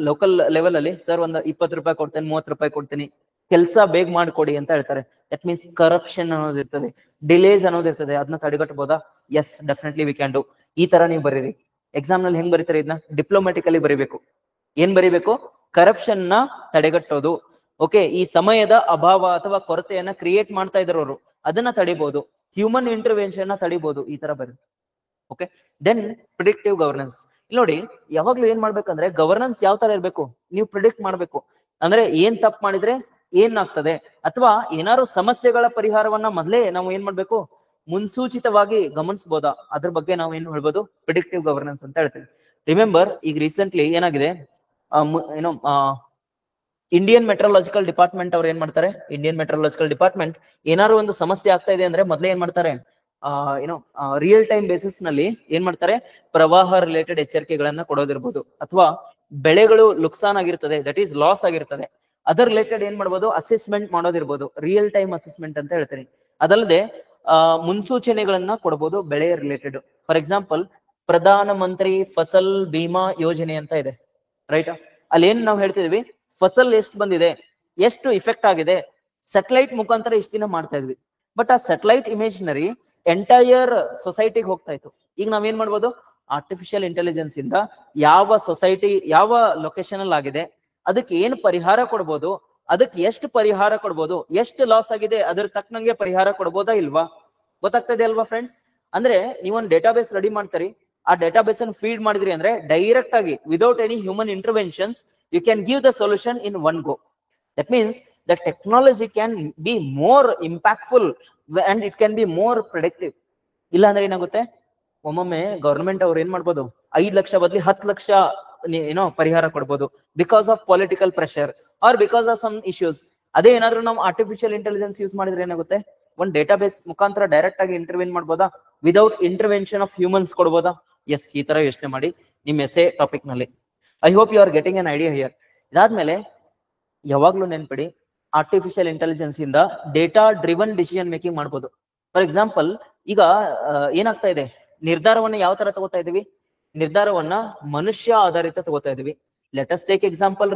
ಲೋಕಲ್ ಲೆವೆಲ್ ಅಲ್ಲಿ ಸರ್ ಒಂದು 20 ರೂಪಾಯಿ ಕೊಡ್ತೇನೆ, 30 ರೂಪಾಯಿ ಕೊಡ್ತೀನಿ, ಕೆಲಸ ಬೇಗ ಮಾಡ್ಕೊಡಿ ಅಂತ ಹೇಳ್ತಾರೆ. ದಟ್ ಮೀನ್ಸ್ ಕರಪ್ಷನ್ ಅನ್ನೋದು ಇರ್ತದೆ, ಡಿಲೇಸ್ ಅನ್ನೋದು ಇರ್ತದೆ. ಅದನ್ನ ತಡೆಗಟ್ಟಬಹುದಾ? Yes, definitely we can do. ಈ ತರ ನೀವು ಬರೀರಿ. ಎಕ್ಸಾಮ್ ನಲ್ಲಿ ಹೆಂಗ್ ಬರೀತಾರೆ ಇದನ್ನ, ಡಿಪ್ಲೊಮ್ಯಾಟಿಕಲಿ ಬರೀಬೇಕು. ಏನ್ ಬರೀಬೇಕು, ಕರಪ್ಷನ್ ನ ತಡೆಗಟ್ಟೋದು. ಓಕೆ, ಈ ಸಮಯದ ಅಭಾವ ಅಥವಾ ಕೊರತೆಯನ್ನ ಕ್ರಿಯೇಟ್ ಮಾಡ್ತಾ ಇದ್ರು ಅವರು, ಅದನ್ನ ತಡಿಬಹುದು. ಹ್ಯೂಮನ್ ಇಂಟರ್ವೆನ್ಷನ್ ನ ತಡಿಬಹುದು. ಈ ತರ ಬರೀ. Okay, then predictive governance. ಇಲ್ಲಿ ನೋಡಿ, ಯಾವಾಗ್ಲೂ ಏನ್ ಮಾಡ್ಬೇಕಂದ್ರೆ ಗವರ್ನೆನ್ಸ್ ಯಾವ ತರ ಇರ್ಬೇಕು, ನೀವು ಪ್ರಿಡಿಕ್ಟ್ ಮಾಡ್ಬೇಕು. ಅಂದ್ರೆ ಏನ್ ತಪ್ಪು ಮಾಡಿದ್ರೆ ಏನ್ ಆಗ್ತದೆ, ಅಥವಾ ಏನಾದ್ರು ಸಮಸ್ಯೆಗಳ ಪರಿಹಾರವನ್ನ ಮೊದಲೇ ನಾವು ಏನ್ ಮಾಡ್ಬೇಕು, ಮುನ್ಸೂಚಿತವಾಗಿ ಗಮನಿಸಬಹುದಾ, ಅದ್ರ ಬಗ್ಗೆ ನಾವು ಏನ್ ಹೇಳ್ಬೋದು, ಪ್ರಿಡಿಕ್ಟಿವ್ ಗವರ್ನೆನ್ಸ್ ಅಂತ ಹೇಳ್ತೀವಿ. ರಿಮೆಂಬರ್, ಈಗ ರೀಸೆಂಟ್ಲಿ ಏನಾಗಿದೆ, ಏನೋ ಇಂಡಿಯನ್ ಮೆಟ್ರಾಲಜಿಕಲ್ ಡಿಪಾರ್ಟ್ಮೆಂಟ್ ಅವ್ರು ಏನ್ ಮಾಡ್ತಾರೆ, ಇಂಡಿಯನ್ ಮೆಟ್ರಾಲಜಿಕಲ್ ಡಿಪಾರ್ಟ್ಮೆಂಟ್ ಏನಾದ್ರು ಒಂದು ಸಮಸ್ಯೆ ಆಗ್ತಾ ಇದೆ ಅಂದ್ರೆ ಮೊದಲೇ ಏನ್ ಮಾಡ್ತಾರೆ, ರಿಯಲ್ ಟೈಮ್ ಬೇಸಿಸ್ ನಲ್ಲಿ ಏನ್ ಮಾಡ್ತಾರೆ, ಪ್ರವಾಹ ರಿಲೇಟೆಡ್ ಎಚ್ಚರಿಕೆಗಳನ್ನ ಕೊಡೋದಿರ್ಬೋದು, ಅಥವಾ ಬೆಳೆಗಳು ನುಕ್ಸಾನ್ ಆಗಿರ್ತದೆ, ದಟ್ ಈಸ್ ಲಾಸ್ ಆಗಿರ್ತದೆ, ಅದರ್ ರಿಲೇಟೆಡ್ ಏನ್ ಮಾಡ್ಬೋದು, ಅಸೆಸ್ಮೆಂಟ್ ಮಾಡೋದಿರ್ಬೋದು, ರಿಯಲ್ ಟೈಮ್ ಅಸೆಸ್ಮೆಂಟ್ ಅಂತ ಹೇಳ್ತೀನಿ. ಅದಲ್ಲದೆ ಮುನ್ಸೂಚನೆಗಳನ್ನ ಕೊಡಬಹುದು ಬೆಳೆ related. For example, Pradhan Mantri Fasal Bima ಯೋಜನೆ ಅಂತ ಇದೆ, ರೈಟ್? ಅಲ್ಲಿ ಏನ್ ನಾವು ಹೇಳ್ತಿದ್ವಿ, ಫಸಲ್ ಎಷ್ಟು ಬಂದಿದೆ, ಎಷ್ಟು ಇಫೆಕ್ಟ್ ಆಗಿದೆ, ಸ್ಯಾಟಲೈಟ್ ಮುಖಾಂತರ ಇಷ್ಟ ದಿನ ಮಾಡ್ತಾ ಇದ್ವಿ. ಬಟ್ ಆ ಸ್ಯಾಟಲೈಟ್ ಇಮೇಜಿನರಿ ಎಂಟೈರ್ ಸೊಸೈಟಿಗೆ ಹೋಗ್ತಾ ಇತ್ತು. ಈಗ ನಾವೇನ್ ಮಾಡ್ಬೋದು, ಆರ್ಟಿಫಿಷಿಯಲ್ ಇಂಟೆಲಿಜೆನ್ಸ್ ಇಂದ ಯಾವ ಸೊಸೈಟಿ ಯಾವ ಲೊಕೇಶನ್ ಅಲ್ಲಿ ಆಗಿದೆ, ಅದಕ್ಕೆ ಏನ್ ಪರಿಹಾರ ಕೊಡ್ಬೋದು, ಅದಕ್ಕೆ ಎಷ್ಟು ಪರಿಹಾರ ಕೊಡ್ಬೋದು, ಎಷ್ಟು ಲಾಸ್ ಆಗಿದೆ ಅದ್ರ ತಕ್ಕನಂಗೆ ಪರಿಹಾರ ಕೊಡ್ಬೋದಾ ಇಲ್ವಾ, ಗೊತ್ತಾಗ್ತದೆ ಅಲ್ವಾ ಫ್ರೆಂಡ್ಸ್? ಅಂದ್ರೆ ನೀವೊಂದು ಡೇಟಾಬೇಸ್ ರೆಡಿ ಮಾಡ್ತೀರಿ, ಆ ಡೇಟಾಬೇಸ್ ಅನ್ನು ಫೀಡ್ ಮಾಡಿದ್ರಿ ಅಂದ್ರೆ ಡೈರೆಕ್ಟ್ ಆಗಿ without any human interventions you can give the solution in one go. That means the technology can be more impactful and it can be more predictive. ಇಲ್ಲ ಅಂದ್ರೆ ಏನಾಗುತ್ತೆ, ಒಮ್ಮೊಮ್ಮೆ ಗವರ್ಮೆಂಟ್ ಅವ್ರು ಏನ್ ಮಾಡ್ಬೋದು, 5 ಲಕ್ಷ ಬದಲಿ 10 ಲಕ್ಷ ಪರಿಹಾರ ಕೊಡ್ಬೋದು, because of political pressure or because of some issues. ಅದೇ ಏನಾದ್ರೂ ನಾವು ಆರ್ಟಿಫಿಷಿಯಲ್ ಇಂಟೆಲಿಜೆನ್ಸ್ ಯೂಸ್ ಮಾಡಿದ್ರೆ ಏನಾಗುತ್ತೆ, ಒಂದು ಡೇಟಾಬೇಸ್ ಮುಖಾಂತರ ಡೈರೆಕ್ಟ್ ಆಗಿ ಇಂಟರ್ವ್ಯೂನ್ ಮಾಡ್ಬೋದಾ, ವಿದೌಟ್ ಇಂಟರ್ವೆನ್ಷನ್ ಆಫ್ ಹ್ಯೂಮನ್ಸ್ ಕೊಡ್ಬೋದಾ? ಎಸ್, ಈ ತರ ಯೋಚನೆ ಮಾಡಿ ನಿಮ್ ಎಸೆ ಟಾಪಿಕ್ ನಲ್ಲಿ. I hope you are getting an idea here. ಇದಾದ್ಮೇಲೆ ಯಾವಾಗ್ಲೂ ನೆನ್ಪಿಡಿ, ಆರ್ಟಿಫಿಷಿಯಲ್ ಇಂಟೆಲಿಜೆನ್ಸ್ ಇಂದ ಡೇಟಾ ಡ್ರಿವನ್ ಡಿಸಿಷನ್ ಮೇಕಿಂಗ್ ಮಾಡ್ಬೋದು. ಫಾರ್ ಎಕ್ಸಾಂಪಲ್, ಈಗ ಏನಾಗ್ತಾ ಇದೆ, ನಿರ್ಧಾರವನ್ನ ಯಾವ ತರ ತಗೋತಾ ಇದೀವಿ, ನಿರ್ಧಾರವನ್ನ ಮನುಷ್ಯ ಆಧಾರಿತ ತಗೋತಾ ಇದೀವಿ. Let us take example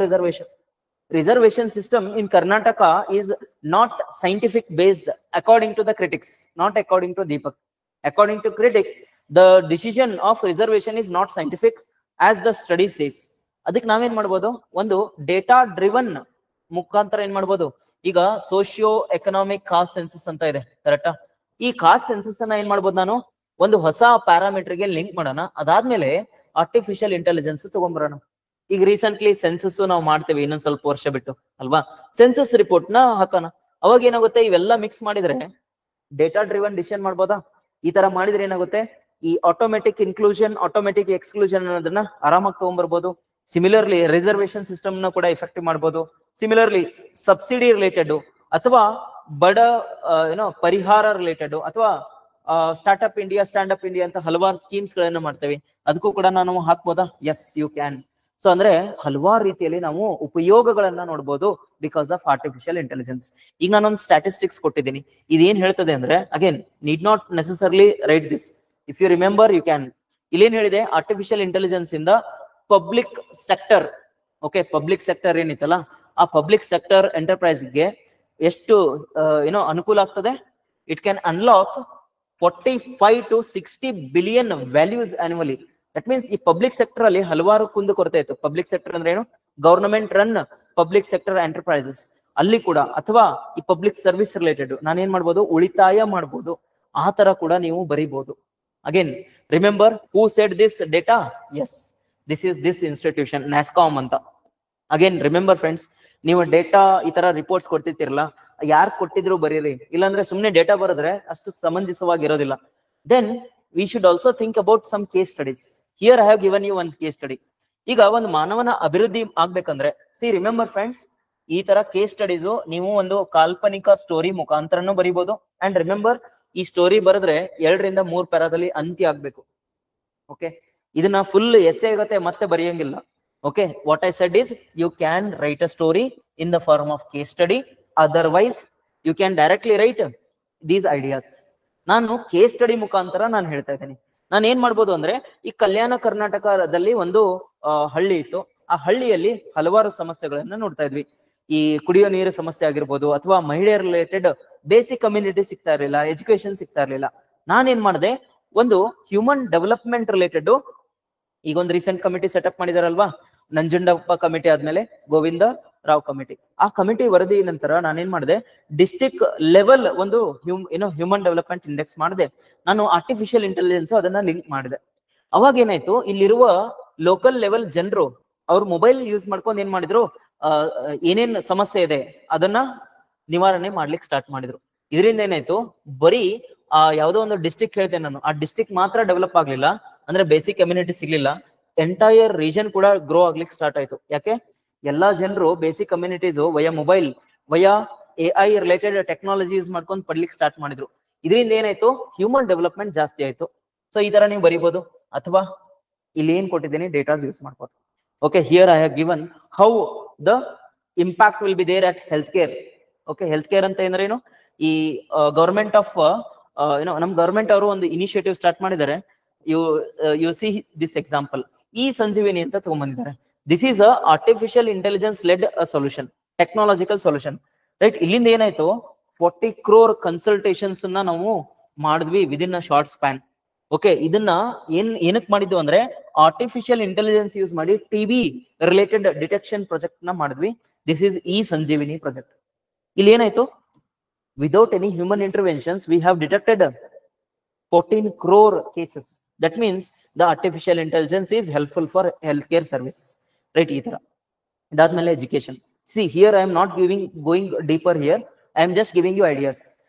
reservation system in Karnataka is not scientific based according to the critics, not according to Deepak. According to critics, the decision of reservation is not scientific as the study says. ಅದಕ್ಕೆ ನಾವೇನ್ ಮಾಡ್ಬೋದು, ಒಂದು ಡೇಟಾ ಡ್ರಿವನ್ ಮುಖಾಂತರ ಏನ್ ಮಾಡ್ಬೋದು, ಈಗ ಸೋಶಿಯೋ ಎಕನಾಮಿಕ್ ಕಾಸ್ಟ್ ಸೆನ್ಸಸ್ ಅಂತ ಇದೆ, ಕರೆಕ್ಟಾ? ಈ ಕಾಸ್ಟ್ ಸೆನ್ಸಸ್ ಅನ್ನ ಏನ್ ಮಾಡ್ಬೋದು, ನಾನು ಒಂದು ಹೊಸ ಪ್ಯಾರಾಮೀಟರ್ ಗೆ ಲಿಂಕ್ ಮಾಡೋಣ, ಅದಾದ್ಮೇಲೆ ಆರ್ಟಿಫಿಷಿಯಲ್ ಇಂಟೆಲಿಜೆನ್ಸ್ ತಗೊಂಡ್ಬರೋಣ. ಈಗ ರೀಸೆಂಟ್ಲಿ ಸೆನ್ಸಸ್ ನಾವು ಮಾಡ್ತೇವೆ, ಇನ್ನೊಂದ್ ಸ್ವಲ್ಪ ವರ್ಷ ಬಿಟ್ಟು ಅಲ್ವಾ, ಸೆನ್ಸಸ್ ರಿಪೋರ್ಟ್ ನ ಹಾಕೋಣ. ಅವಾಗ ಏನಾಗುತ್ತೆ, ಇವೆಲ್ಲ ಮಿಕ್ಸ್ ಮಾಡಿದ್ರೆ ಡೇಟಾ ಡ್ರಿವನ್ ಡಿಸಿಷನ್ ಮಾಡ್ಬೋದಾ? ಈ ತರ ಮಾಡಿದ್ರೆ ಏನಾಗುತ್ತೆ, ಈ ಆಟೋಮೆಟಿಕ್ ಇನ್ಕ್ಲೂಷನ್ ಆಟೋಮೆಟಿಕ್ ಎಕ್ಸ್ಕ್ಲೂಷನ್ ಅನ್ನೋದನ್ನ ಆರಾಮಾಗಿ ತಗೊಂಡ್ಬರ್ಬೋದು. ಸಿಮಿಲರ್ಲಿ ರಿಸರ್ವೇಶನ್ ಸಿಸ್ಟಮ್ ನ ಕೂಡ ಎಫೆಕ್ಟಿವ್ ಮಾಡ್ಬೋದು. ಸಿಮಿಲರ್ಲಿ ಸಬ್ಸಿಡಿ ರಿಲೇಟೆಡ್ ಅಥವಾ ಬಡ ಪರಿಹಾರ ರಿಲೇಟೆಡ್ ಅಥವಾ startup India stand up India ಅಂತ ಹಲವಾರು ಸ್ಕೀಮ್ಸ್ ಗಳನ್ನ ಮಾಡ್ತೇವೆ, ಅದಕ್ಕೂ ಕೂಡ ನಾವು ಹಾಕ್ಬೋದಾ? Yes, you can. ಸೊ ಅಂದ್ರೆ ಹಲವಾರು ರೀತಿಯಲ್ಲಿ ನಾವು ಉಪಯೋಗಗಳನ್ನ ನೋಡ್ಬೋದು ಬಿಕಾಸ್ ಆಫ್ ಆರ್ಟಿಫಿಷಿಯಲ್ ಇಂಟೆಲಿಜೆನ್ಸ್. ಈಗ ನಾನೊಂದು ಸ್ಟ್ಯಾಟಿಸ್ಟಿಕ್ಸ್ ಕೊಟ್ಟಿದ್ದೀನಿ, ಇದೇನ್ ಹೇಳ್ತದೆ ಅಂದ್ರೆ, again need not necessarily write this, if you remember you can. ಇಲ್ಲೇನ್ ಹೇಳಿದೆ, ಆರ್ಟಿಫಿಷಿಯಲ್ ಇಂಟೆಲಿಜೆನ್ಸ್ ಇಂದ public sector, okay, public sector ಏನಿತ್ತಲ್ಲ, ಆ ಪಬ್ಲಿಕ್ ಸೆಕ್ಟರ್ ಎಂಟರ್ಪ್ರೈಸ್ಗೆ ಎಷ್ಟು ಅನುಕೂಲ ಆಗ್ತದೆ. It can unlock 45 to 60 billion values annually. That means ಈ ಪಬ್ಲಿಕ್ ಸೆಕ್ಟರ್ ಅಲ್ಲಿ ಹಲವಾರು ಕುಂದು ಕೊರತೆ ಇತ್ತು. ಪಬ್ಲಿಕ್ ಸೆಕ್ಟರ್ ಅಂದ್ರೆ ಏನು, government run public sector enterprises ಅಲ್ಲಿ ಕೂಡ, ಅಥವಾ ಈ ಪಬ್ಲಿಕ್ ಸರ್ವಿಸ್ ರಿಲೇಟೆಡ್ ನಾನೇನ್ ಮಾಡ್ಬೋದು, ಉಳಿತಾಯ ಮಾಡ್ಬೋದು. ಆ ತರ ಕೂಡ ನೀವು ಬರೀಬಹುದು. Again remember who said this data? Yes, this is this institution NASSCOM ಅಂತ. ಅಗೇನ್ ರಿಮೆಂಬರ್ ಫ್ರೆಂಡ್ಸ್, ನೀವು ಡೇಟಾ ಈ ತರ ರಿಪೋರ್ಟ್ಸ್ ಕೊಡ್ತಿರ್ತಿರಲ್ಲ, ಯಾರು ಕೊಟ್ಟಿದ್ರು ಬರೀರಿ, ಇಲ್ಲಾಂದ್ರೆ ಸುಮ್ನೆ ಡೇಟಾ ಬರೆದ್ರೆ ಅಷ್ಟು ಸಮಂಜಸವಾಗಿರೋದಿಲ್ಲ. Then we should also think about some case studies. Here I have given you one case study. ಈಗ ಒಂದು ಮಾನವನ ಅಭಿವೃದ್ಧಿ ಆಗ್ಬೇಕಂದ್ರೆ, ಸಿ ರಿಮೆಂಬರ್ ಫ್ರೆಂಡ್ಸ್, ಈ ತರ ಕೇಸ್ ಸ್ಟಡೀಸ್ ನೀವು ಒಂದು ಕಾಲ್ಪನಿಕ ಸ್ಟೋರಿ ಮುಖಾಂತರನು ಬರೀಬಹುದು. ಅಂಡ್ ರಿಮೆಂಬರ್, ಈ ಸ್ಟೋರಿ ಬರೆದ್ರೆ 2 ರಿಂದ 3 ಪ್ಯಾರಾದಲ್ಲಿ ಅಂತ್ಯ ಆಗ್ಬೇಕು. ಓಕೆ, ಇದನ್ನ ಫುಲ್ ಎಸ್ಸೆ ಆಗತ್ತೆ, ಮತ್ತೆ ಬರೆಯಂಗಿಲ್ಲ. Okay, what I said is, you can write a story in the form of case study, otherwise you can directly write these ideas. ನಾನು ಕೇಸ್ ಸ್ಟಡಿ ಮುಖಾಂತರ ನಾನು ಹೇಳ್ತಾ ಇದ್ದೀನಿ. ನಾನು ಏನ್ ಮಾಡ್ಬೋದು ಅಂದ್ರೆ, ಈ ಕಲ್ಯಾಣ ಕರ್ನಾಟಕದಲ್ಲಿ ಒಂದು ಹಳ್ಳಿ ಇತ್ತು. ಆ ಹಳ್ಳಿಯಲ್ಲಿ ಹಲವಾರು ಸಮಸ್ಯೆಗಳನ್ನ ನೋಡ್ತಾ ಇದ್ವಿ. ಈ ಕುಡಿಯೋ ನೀರು ಸಮಸ್ಯೆ ಆಗಿರ್ಬೋದು, ಅಥವಾ ಮಹಿಳೆಯರ್ ರಿಲೇಟೆಡ್ ಬೇಸಿಕ್ ಕಮ್ಯುನಿಟಿ ಸಿಗ್ತಾ ಇರಲಿಲ್ಲ, ಎಜುಕೇಶನ್ ಸಿಗ್ತಾ ಇರಲಿಲ್ಲ. ನಾನೇನ್ ಮಾಡಿದೆ, ಒಂದು ಹ್ಯೂಮನ್ ಡೆವಲಪ್ಮೆಂಟ್ ರಿಲೇಟೆಡ್ ಈಗ ಒಂದು ರೀಸೆಂಟ್ ಕಮಿಟಿ ಸೆಟಪ್ ಮಾಡಿದಾರಲ್ವಾ, ನಂಜುಂಡಪ್ಪ ಕಮಿಟಿ ಆದ್ಮೇಲೆ ಗೋವಿಂದ ರಾವ್ ಕಮಿಟಿ. ಆ ಕಮಿಟಿ ವರದಿ ನಂತರ ನಾನೇನ್ ಮಾಡಿದೆ, ಡಿಸ್ಟ್ರಿಕ್ಟ್ ಲೆವೆಲ್ ಒಂದು ಹ್ಯೂಮನ್ ಡೆವಲಪ್ಮೆಂಟ್ ಇಂಡೆಕ್ಸ್ ಮಾಡಿದೆ. ನಾನು ಆರ್ಟಿಫಿಷಿಯಲ್ ಇಂಟೆಲಿಜೆನ್ಸ್ ಅದನ್ನ ಲಿಂಕ್ ಮಾಡಿದೆ. ಅವಾಗ ಏನಾಯ್ತು, ಇಲ್ಲಿರುವ ಲೋಕಲ್ ಲೆವೆಲ್ ಜನರು ಅವ್ರ ಮೊಬೈಲ್ ಯೂಸ್ ಮಾಡ್ಕೊಂಡು ಏನ್ ಮಾಡಿದ್ರು, ಏನೇನ್ ಸಮಸ್ಯೆ ಇದೆ ಅದನ್ನ ನಿವಾರಣೆ ಮಾಡ್ಲಿಕ್ಕೆ ಸ್ಟಾರ್ಟ್ ಮಾಡಿದ್ರು. ಇದರಿಂದ ಏನಾಯ್ತು, ಬರೀ ಯಾವ್ದೋ ಒಂದು ಡಿಸ್ಟ್ರಿಕ್ಟ್ ಹೇಳ್ತೇನೆ ನಾನು, ಆ ಡಿಸ್ಟ್ರಿಕ್ಟ್ ಮಾತ್ರ ಡೆವಲಪ್ ಆಗ್ಲಿಲ್ಲ, ಅಂದ್ರೆ ಬೇಸಿಕ್ ಕಮ್ಯುನಿಟಿ ಸಿಗ್ಲಿಲ್ಲ, ಎಂಟೈರ್ ರೀಜನ್ ಕೂಡ ಗ್ರೋ ಆಗ್ಲಿಕ್ಕೆ ಸ್ಟಾರ್ಟ್ ಆಯ್ತು. ಯಾಕೆ? ಎಲ್ಲಾ ಜನರು ಬೇಸಿಕ್ ಕಮ್ಯುನಿಟೀಸ್ ವಯ ಮೊಬೈಲ್ ವಯ AI ರಿಲೇಟೆಡ್ ಟೆಕ್ನಾಲಜಿ ಯೂಸ್ ಮಾಡ್ಕೊಂಡು ಪಡ್ಲಿಕ್ಕೆ ಸ್ಟಾರ್ಟ್ ಮಾಡಿದ್ರು. ಇದರಿಂದ ಏನಾಯ್ತು, ಹ್ಯೂಮನ್ ಡೆವಲಪ್ಮೆಂಟ್ ಜಾಸ್ತಿ ಆಯ್ತು. ಸೊ ಈ ತರ ನೀವು ಬರೀಬಹುದು, ಅಥವಾ ಇಲ್ಲಿ ಏನ್ ಕೊಟ್ಟಿದ್ದೀನಿ ಡೇಟಾಸ್ ಯೂಸ್ ಮಾಡ್ಬೋದು. Okay, here I have given how the impact will be there at health care. Okay, health care ಅಂತ ಏನ್ರೇನು, ಈ ಗವರ್ಮೆಂಟ್ ಆಫ್ ನಮ್ ಗವರ್ಮೆಂಟ್ ಅವರು ಒಂದು ಇನಿಷಿಯೇಟಿವ್ ಸ್ಟಾರ್ಟ್ ಮಾಡಿದ್ದಾರೆ. ಯು ಸಿ ದಿಸ್ ಎಕ್ಸಾಂಪಲ್, ಈ ಸಂಜೀವಿನಿ ಅಂತ ತಗೊಂಡ್ಬಂದಿದ್ದಾರೆ. This is a artificial intelligence led solution, technological solution, right. ಇಲ್ಲಿಂದ ಏನಾಯ್ತು, 40 crore ಕನ್ಸಲ್ಟೇಷನ್ಸ್ ನಾವು ಮಾಡಿದ್ವಿ within a short span. Okay, ಇದನ್ನ ಏನಕ್ಕೆ ಮಾಡಿದ್ವಿ ಅಂದ್ರೆ ಆರ್ಟಿಫಿಷಿಯಲ್ ಇಂಟೆಲಿಜೆನ್ಸ್ ಯೂಸ್ ಮಾಡಿ ಟಿಬಿ ರಿಲೇಟೆಡ್ ಡಿಟೆಕ್ಷನ್ ಪ್ರಾಜೆಕ್ಟ್ ನ ಮಾಡಿದ್ವಿ. This is E Sanjeevini project. ಇಲ್ಲಿ ಏನಾಯ್ತು, without any human interventions we have detected 14 crore cases. That means the artificial intelligence is helpful for healthcare service, right? ಈ ತರ. ಇದಾದ್ಮೇಲೆ education. See, here I am not going deeper here. I am just giving you ideas.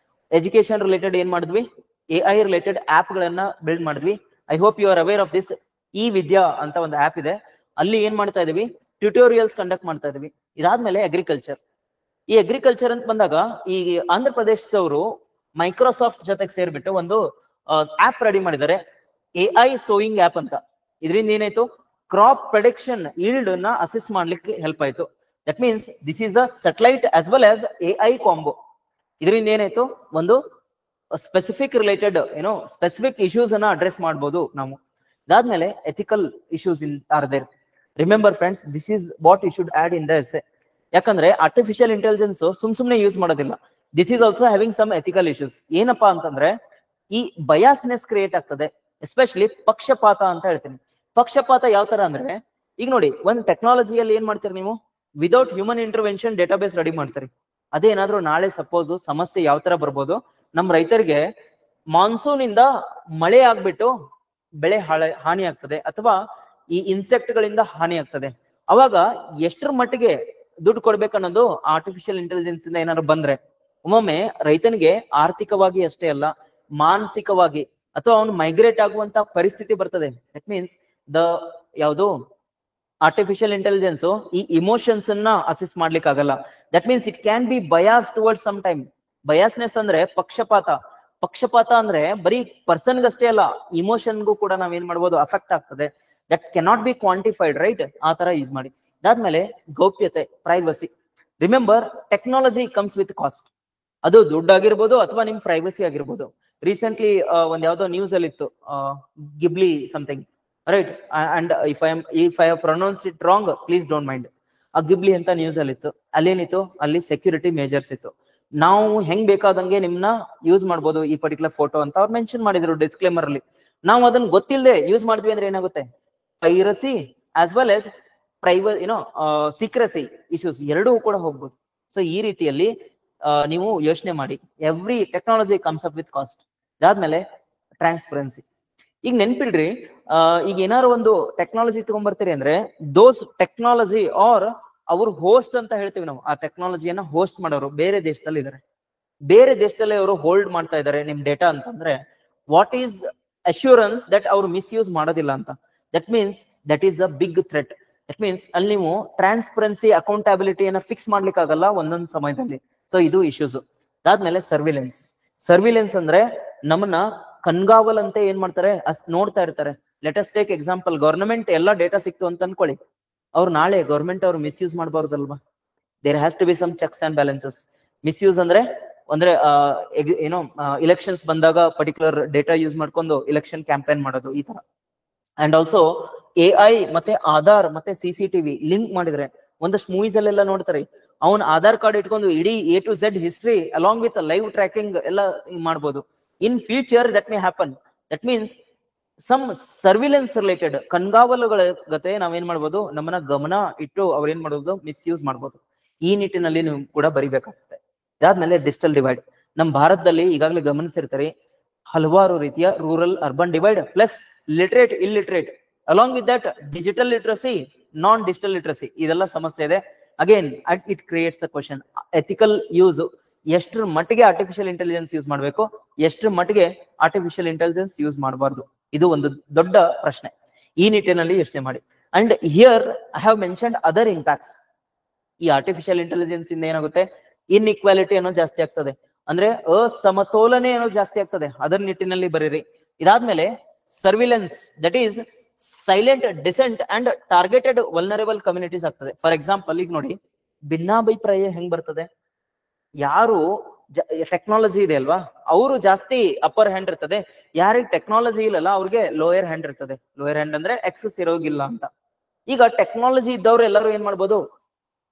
Education related ಏನ್ ಮಾಡಿದ್ವಿ, AI ರಿಲೇಟೆಡ್ ಆಪ್ ಗಳನ್ನ ಬಿಲ್ಡ್ ಮಾಡಿದ್ವಿ. I hope you are aware of this. E Vidya ಅಂತ ಒಂದು ಆಪ್ ಇದೆ, ಅಲ್ಲಿ ಏನ್ ಮಾಡ್ತಾ ಇದೀವಿ, ಟ್ಯುಟೋರಿಯಲ್ಸ್ ಕಂಡಕ್ಟ್ ಮಾಡ್ತಾ ಇದೀವಿ. ಇದಾದ್ಮೇಲೆ ಅಗ್ರಿಕಲ್ಚರ್. ಈ ಅಗ್ರಿಕಲ್ಚರ್ ಅಂತ ಬಂದಾಗ ಈ ಆಂಧ್ರ ಪ್ರದೇಶದವರು ಮೈಕ್ರೋಸಾಫ್ಟ್ ಜೊತೆಗೆ ಸೇರ್ಬಿಟ್ಟು ಒಂದು ಆಪ್ ರೆಡಿ ಮಾಡಿದ್ದಾರೆ, AI ಸೋಯಿಂಗ್ ಆಪ್ ಅಂತ. ಇದರಿಂದ ಏನಾಯ್ತು, ಕ್ರಾಪ್ ಪ್ರೊಡಕ್ಷನ್ ಈಲ್ಡ್ ನ ಅಸೆಸ್ ಮಾಡ್ಲಿಕ್ಕೆ ಹೆಲ್ಪ್ ಆಯ್ತು. That means this is a satellite as well as AI combo. ಇದರಿಂದ ಏನಾಯ್ತು, ಒಂದು ಸ್ಪೆಸಿಫಿಕ್ ರಿಲೇಟೆಡ್ ಸ್ಪೆಸಿಫಿಕ್ ಇಶ್ಯೂಸ್ ಅನ್ನ ಅಡ್ರೆಸ್ ಮಾಡಬಹುದು ನಾವು. ಇದಾದ್ಮೇಲೆ ethical issues are there. Remember friends, this is what you should add in the essay. ಯಾಕಂದ್ರೆ ಆರ್ಟಿಫಿಷಿಯಲ್ ಇಂಟೆಲಿಜೆನ್ಸ್ ಸುಮ್ನೆ ಯೂಸ್ ಮಾಡೋದಿಲ್ಲ. This is also having some ethical issues. ಏನಪ್ಪಾ ಅಂತಂದ್ರೆ ಈ ಬಯಾಸ್ನೆಸ್ ಕ್ರಿಯೇಟ್ ಆಗ್ತದೆ, ಎಸ್ಪೆಷಲಿ ಪಕ್ಷಪಾತ ಅಂತ ಹೇಳ್ತೀನಿ. ಪಕ್ಷಪಾತ ಯಾವ ತರ ಅಂದ್ರೆ, ಈಗ ನೋಡಿ, ಒಂದ್ ಟೆಕ್ನಾಲಜಿಯಲ್ಲಿ ಏನ್ ಮಾಡ್ತೀರಿ ನೀವು, without human intervention database ready ಮಾಡ್ತೀರಿ. ಅದೇನಾದ್ರೂ ನಾಳೆ ಸಪೋಸ್ ಸಮಸ್ಯೆ ಯಾವ ತರ ಬರ್ಬೋದು, ನಮ್ ರೈತರಿಗೆ ಮಾನ್ಸೂನ್ ಇಂದ ಮಳೆ ಆಗ್ಬಿಟ್ಟು ಬೆಳೆ ಹಾನಿ ಆಗ್ತದೆ, ಅಥವಾ ಈ ಇನ್ಸೆಕ್ಟ್ ಗಳಿಂದ ಹಾನಿ ಆಗ್ತದೆ. ಅವಾಗ ಎಷ್ಟರ ಮಟ್ಟಿಗೆ ದುಡ್ಡು ಕೊಡ್ಬೇಕನ್ನೋದು ಆರ್ಟಿಫಿಷಿಯಲ್ ಇಂಟೆಲಿಜೆನ್ಸ್ ಇಂದ ಏನಾದ್ರು ಬಂದ್ರೆ, ಒಮ್ಮೊಮ್ಮೆ ರೈತನಿಗೆ ಆರ್ಥಿಕವಾಗಿ ಅಷ್ಟೇ ಅಲ್ಲ, ಮಾನಸಿಕವಾಗಿ ಅಥವಾ ಅವನು ಮೈಗ್ರೇಟ್ ಆಗುವಂತ ಪರಿಸ್ಥಿತಿ ಬರ್ತದೆ. ದಟ್ ಮೀನ್ಸ್ ದ ಯಾವುದು ಆರ್ಟಿಫಿಷಿಯಲ್ ಇಂಟೆಲಿಜೆನ್ಸ್ ಈ ಇಮೋಷನ್ಸ್ ಅನ್ನ ಅಸೆಸ್ ಮಾಡ್ಲಿಕ್ಕೆ ಆಗಲ್ಲ. That means it can be bias towards some time. Biasness ಅಂದ್ರೆ ಪಕ್ಷಪಾತ. ಪಕ್ಷಪಾತ ಅಂದ್ರೆ ಬರೀ ಪರ್ಸನ್ಗಷ್ಟೇ ಅಲ್ಲ, ಇಮೋಷನ್ಗೂ ಕೂಡ ನಾವೇನ್ ಮಾಡ್ಬೋದು, ಅಫೆಕ್ಟ್ ಆಗ್ತದೆ. That cannot be quantified, right? ಆ ತರ ಯೂಸ್ ಮಾಡಿ. ಅದಾದ್ಮೇಲೆ ಗೌಪ್ಯತೆ, privacy. Remember, technology comes with cost. ಅದು ದುಡ್ಡಾಗಿರ್ಬೋದು ಅಥವಾ ನಿಮ್ ಪ್ರೈವಸಿ ಆಗಿರ್ಬೋದು. ರೀಸೆಂಟ್ಲಿ ಒಂದ್ ಯಾವ್ದೋ ನ್ಯೂಸ್ ಅಲ್ಲಿ ಇತ್ತು, Ghibli something, right? And if I have pronounced it wrong, please don't mind. ಆ ಗಿಬ್ಲಿ ಅಂತ ನ್ಯೂಸ್ ಅಲ್ಲಿ ಇತ್ತು. ಅಲ್ಲೇನಿತ್ತು, ಅಲ್ಲಿ ಸೆಕ್ಯೂರಿಟಿ ಮೇಜರ್ಸ್ ಇತ್ತು. ನಾವು ಹೆಂಗ್ ಬೇಕಾದಂಗೆ ನಿಮ್ನ ಯೂಸ್ ಮಾಡ್ಬೋದು ಈ ಪರ್ಟಿಕ್ಯುಲರ್ ಫೋಟೋ ಅಂತ ಅವ್ರು ಮೆನ್ಷನ್ ಮಾಡಿದ್ರು ಡಿಸ್ಕ್ಲೇಮರ್ ಅಲ್ಲಿ. ನಾವು ಅದನ್ನ ಗೊತ್ತಿಲ್ಲದೆ ಯೂಸ್ ಮಾಡಿದ್ವಿ ಅಂದ್ರೆ ಏನಾಗುತ್ತೆ, piracy as well as secrecy issues ಎರಡೂ ಕೂಡ ಹೋಗ್ಬೋದು. ಸೊ ಈ ರೀತಿಯಲ್ಲಿ ನೀವು ಯೋಚನೆ ಮಾಡಿ. Every technology comes up with cost. ಅದಾದ್ಮೇಲೆ ಟ್ರಾನ್ಸ್ಪರೆನ್ಸಿ. ಈಗ ನೆನ್ಪಿಡ್ರಿ, ಈಗ ಏನಾದ್ರು ಒಂದು ಟೆಕ್ನಾಲಜಿ ತಗೊಂಡ್ಬರ್ತೀರಿ ಅಂದ್ರೆ ದೋಸ್ ಟೆಕ್ನಾಲಜಿ ಆರ್ ಅವ್ರು ಹೋಸ್ಟ್ ಅಂತ ಹೇಳ್ತೀವಿ ನಾವು. ಆ ಟೆಕ್ನಾಲಜಿಯನ್ನ ಹೋಸ್ಟ್ ಮಾಡೋರು ಬೇರೆ ದೇಶದಲ್ಲಿ ಇದಾರೆ. ಬೇರೆ ದೇಶದಲ್ಲಿ ಅವರು ಹೋಲ್ಡ್ ಮಾಡ್ತಾ ಇದಾರೆ ನಿಮ್ ಡೇಟಾ ಅಂತಂದ್ರೆ, ವಾಟ್ ಈಸ್ ಅಶ್ಯೂರೆನ್ಸ್ ದಟ್ ಅವ್ರು ಮಿಸ್ಯೂಸ್ ಮಾಡೋದಿಲ್ಲ ಅಂತ? That means that is a big threat. That means ಅಲ್ಲಿ ನೀವು ಟ್ರಾನ್ಸ್ಪರೆನ್ಸಿ, ಅಕೌಂಟಬಿಲಿಟಿಯನ್ನ ಫಿಕ್ಸ್ ಮಾಡ್ಲಿಕ್ಕೆ ಆಗಲ್ಲ ಒಂದೊಂದು ಸಮಯದಲ್ಲಿ. ಸೊ ಇದು ಇಶ್ಯೂಸ್. ಅದಾದ್ಮೇಲೆ ಸರ್ವಿಲೆನ್ಸ್. ಸರ್ವಿಲೆನ್ಸ್ ಅಂದ್ರೆ ನಮ್ಮನ್ನ ಕಣ್ಗಾವಲ್ ಅಂತ ಏನ್ ಮಾಡ್ತಾರೆ, ನೋಡ್ತಾ ಇರ್ತಾರೆ. ಲೆಟಸ್ ಟೇಕ್ ಎಕ್ಸಾಂಪಲ್, ಗವರ್ನಮೆಂಟ್ ಎಲ್ಲಾ ಡೇಟಾ ಸಿಕ್ತು ಅಂತ ಅನ್ಕೊಳ್ಳಿ, ಅವ್ರು ನಾಳೆ ಗವರ್ಮೆಂಟ್ ಅವ್ರು ಮಿಸ್ಯೂಸ್ ಮಾಡಬಾರ್ದಲ್ವಾ? There has to be some checks and balances. Misuse ಅಂದ್ರೆ ಇಲೆಕ್ಷನ್ಸ್ ಬಂದಾಗ ಪರ್ಟಿಕ್ಯುಲರ್ ಡೇಟಾ ಯೂಸ್ ಮಾಡ್ಕೊಂಡು ಇಲೆಕ್ಷನ್ ಕ್ಯಾಂಪೇನ್ ಮಾಡೋದು, ಈ ತರ. ಅಂಡ್ ಆಲ್ಸೋ AI ಮತ್ತೆ ಆಧಾರ್ ಮತ್ತೆ CCTV ಲಿಂಕ್ ಮಾಡಿದ್ರೆ, ಒಂದಷ್ಟು ಮೂವೀಸ್ ಅಲ್ಲೆಲ್ಲ ನೋಡ್ತಾರೆ, ಅವ್ನ್ ಆಧಾರ್ ಕಾರ್ಡ್ ಇಟ್ಕೊಂಡು ಇಡೀ A to Z history along with live tracking ಎಲ್ಲ ಮಾಡ್ಬೋದು. In future that may happen. That means some surveillance related ಕಣ್ಗಾವಲುಗಳ ಗತೆ ನಾವೇನ್ ಮಾಡ್ಬೋದು, ನಮ್ಮನ್ನ ಗಮನ ಇಟ್ಟು ಅವ್ರ ಏನ್ ಮಾಡ್ಬೋದು, ಮಿಸ್ಯೂಸ್ ಮಾಡ್ಬೋದು. ಈ ನಿಟ್ಟಿನಲ್ಲಿ ನೀವು ಕೂಡ ಬರಿಬೇಕಾಗ್ತದೆ. ಇದಾದ್ಮೇಲೆ ಡಿಜಿಟಲ್ ಡಿವೈಡ್. ನಮ್ ಭಾರತದಲ್ಲಿ ಈಗಾಗಲೇ ಗಮನಿಸಿರ್ತಾರೆ, ಹಲವಾರು ರೀತಿಯ rural urban divide plus literate illiterate, along with that digital literacy, non digital literacy, ಇದೆಲ್ಲ ಸಮಸ್ಯೆ ಇದೆ. Again it creates a question. Ethical use, ಎಷ್ಟರ ಮಟ್ಟಿಗೆ ಆರ್ಟಿಫಿಷಿಯಲ್ ಇಂಟೆಲಿಜೆನ್ಸ್ ಯೂಸ್ ಮಾಡಬೇಕು, ಎಷ್ಟರ ಮಟ್ಟಿಗೆ ಆರ್ಟಿಫಿಷಿಯಲ್ ಇಂಟೆಲಿಜೆನ್ಸ್ ಯೂಸ್ ಮಾಡಬಾರ್ದು, ಇದು ಒಂದು ದೊಡ್ಡ ಪ್ರಶ್ನೆ. ಈ ನಿಟ್ಟಿನಲ್ಲಿ ಯೋಚನೆ ಮಾಡಿ. And here I have mentioned other impacts. ಈ ಆರ್ಟಿಫಿಷಿಯಲ್ ಇಂಟೆಲಿಜೆನ್ಸ್ ಇಂದ ಏನಾಗುತ್ತೆ, ಇನ್ಇಕ್ವಾಲಿಟಿ ಅನ್ನೋದು ಜಾಸ್ತಿ ಆಗ್ತದೆ, ಅಂದ್ರೆ ಅಸಮತೋಲನೆ ಅನ್ನೋದು ಜಾಸ್ತಿ ಆಗ್ತದೆ. ಅದರ ನಿಟ್ಟಿನಲ್ಲಿ ಬರೀರಿ. ಇದಾದ್ಮೇಲೆ surveillance, that is silent dissent and targeted vulnerable communities ಆಗ್ತದೆ. ಫಾರ್ ಎಕ್ಸಾಂಪಲ್ ಈಗ ನೋಡಿ, ಭಿನ್ನಾಭಿಪ್ರಾಯ ಹೆಂಗ್ ಬರ್ತದೆ, ಯಾರು ಟೆಕ್ನಾಲಜಿ ಇದೆ ಅಲ್ವಾ ಅವರು ಜಾಸ್ತಿ ಅಪ್ಪರ್ ಹ್ಯಾಂಡ್ ಇರ್ತದೆ, ಯಾರಿಗೆ ಟೆಕ್ನಾಲಜಿ ಇಲ್ಲಲ್ಲ ಅವ್ರಿಗೆ ಲೋಯರ್ ಹ್ಯಾಂಡ್ ಇರ್ತದೆ. ಲೋಯರ್ ಹ್ಯಾಂಡ್ ಅಂದ್ರೆ ಎಕ್ಸಸ್ ಇರೋಗಿಲ್ಲ ಅಂತ. ಈಗ ಟೆಕ್ನಾಲಜಿ ಇದ್ದವ್ರು ಎಲ್ಲರೂ ಏನ್ ಮಾಡ್ಬೋದು,